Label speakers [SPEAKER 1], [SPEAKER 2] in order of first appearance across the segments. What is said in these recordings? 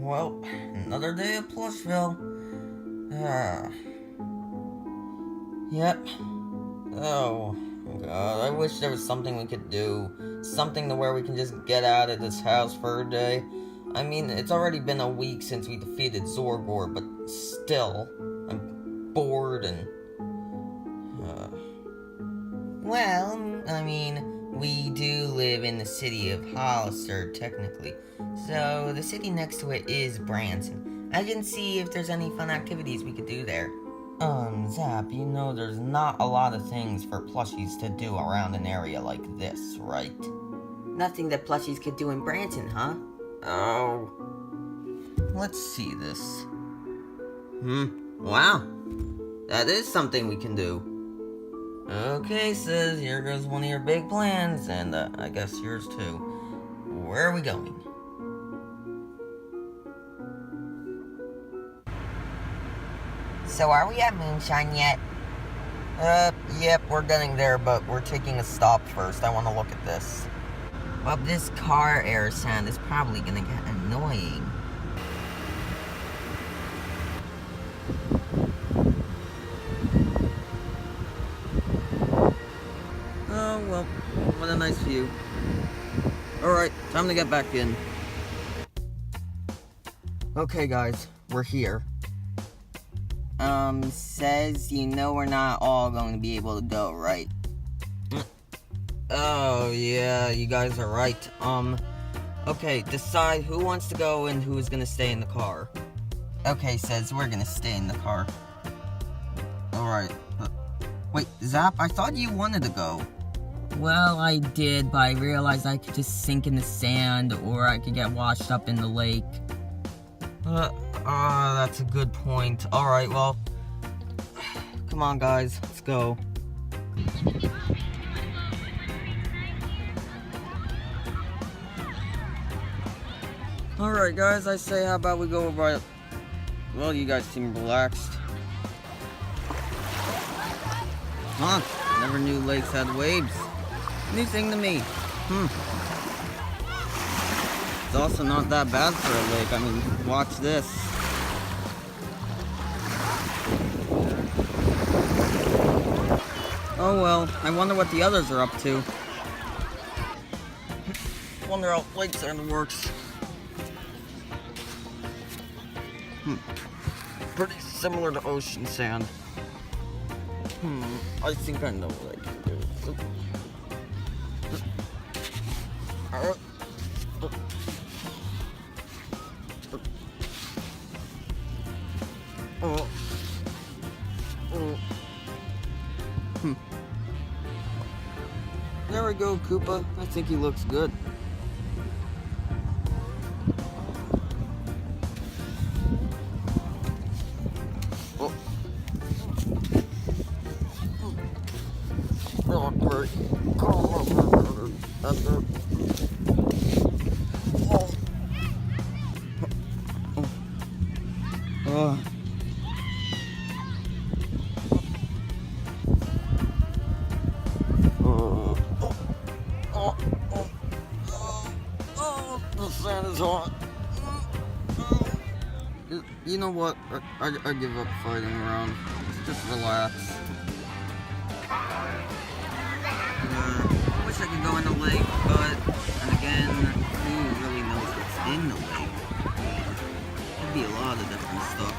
[SPEAKER 1] Well, another day at Plushville. Ah, yep. Oh, God, I wish there was something we could do. Something to where we can just get out of this house for a day. I mean, it's already been a week since we defeated Zorgor, but still, I'm bored and... Uh... Well, I mean, we do live in the city of Hollister, technically. So, the city next to it is Branson. I can see if there's any fun activities we could do there. Zap, you know there's not a lot of things for plushies to do around an area like this, right? Nothing that plushies could do in Branson, huh? Oh. Let's see this. Wow. That is something we can do. Okay, Sis, here goes one of your big plans, and I guess yours too. Where are we going? So are we at Moonshine yet? Yep, we're getting there, but we're taking a stop first. I want to look at this. Well, this car air sound is probably gonna get annoying. Oh, well, what a nice view. Alright, time to get back in. Okay, guys, we're here. Says you know we're not all going to be able to go, right? Oh, yeah, you guys are right. Okay, decide who wants to go and who's gonna stay in the car. Okay, Says we're gonna stay in the car. Alright. Wait, Zap, I thought you wanted to go. Well, I did, but I realized I could just sink in the sand, or I could get washed up in the lake. That's a good point. Alright, well... Come on, guys, let's go. Alright, guys, I say, how about we go over... Well, you guys seem relaxed. Huh, never knew lakes had waves. New thing to me. It's also not that bad for a lake. I mean, watch this. Oh well, I wonder what the others are up to. Wonder how lake sand works. Pretty similar to ocean sand. I think I know what I can do. There we go, Koopa. I think he looks good. Great. The sand is hot. You know what? I give up fighting around. Just relax. I wish I could go in the lake, but and again, who really knows what's in the lake? Could be a lot of different stuff.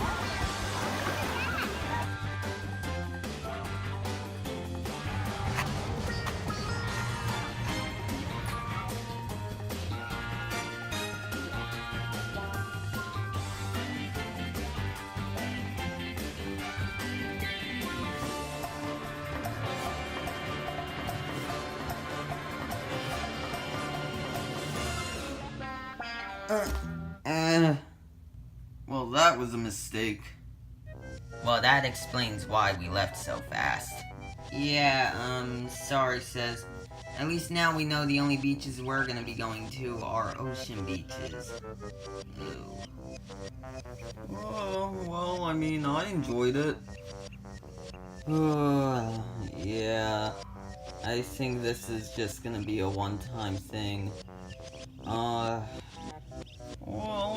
[SPEAKER 1] Well, that was a mistake. Well, that explains why we left so fast. Yeah, sorry, Says. At least now we know the only beaches we're gonna be going to are ocean beaches. Ew. Oh, well, I mean, I enjoyed it. Yeah. I think this is just gonna be a one-time thing. Well,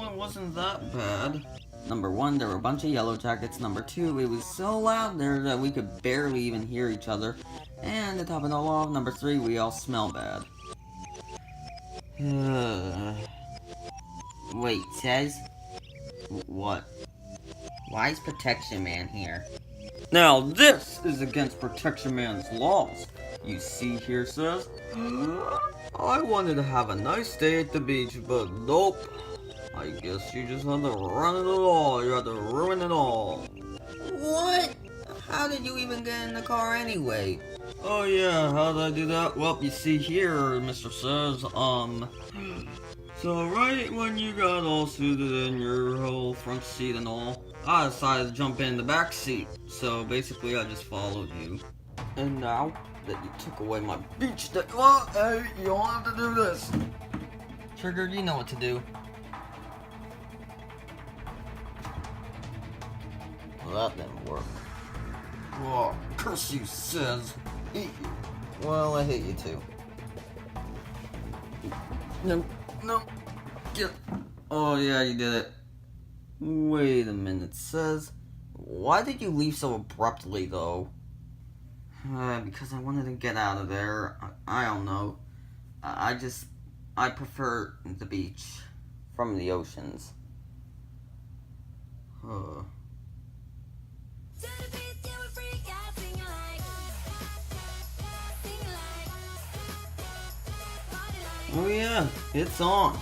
[SPEAKER 1] it
[SPEAKER 2] wasn't that bad. Number one, there were a bunch of yellow jackets. Number two, it was so loud there that we could barely even hear each other. And to top it all off, number three, we all smell bad.
[SPEAKER 1] Wait, says?
[SPEAKER 2] What?
[SPEAKER 1] Why is Protection Man here?
[SPEAKER 2] Now this is against Protection Man's laws. You see here, says? I wanted to have a nice day at the beach, but nope. I guess you just had to run it all. You had to ruin it all.
[SPEAKER 1] What? How did you even get in the car anyway?
[SPEAKER 2] Oh yeah, how did I do that? Well, you see here, Mr. Says, so right when you got all suited in your whole front seat and all, I decided to jump in the back seat. So basically I just followed you. And now that you took away my beach day, well, hey, you don't have to do this.
[SPEAKER 1] Trigger, you know what to do.
[SPEAKER 2] Well, that didn't work. Oh, curse you, Says. Hate you.
[SPEAKER 1] Well, I hate you too.
[SPEAKER 2] No. Get. Oh yeah, you did it. Wait a minute, Says. Why did you leave so abruptly, though? Because I wanted to get out of there. I don't know. I prefer the beach from the oceans.
[SPEAKER 1] Oh yeah, it's on.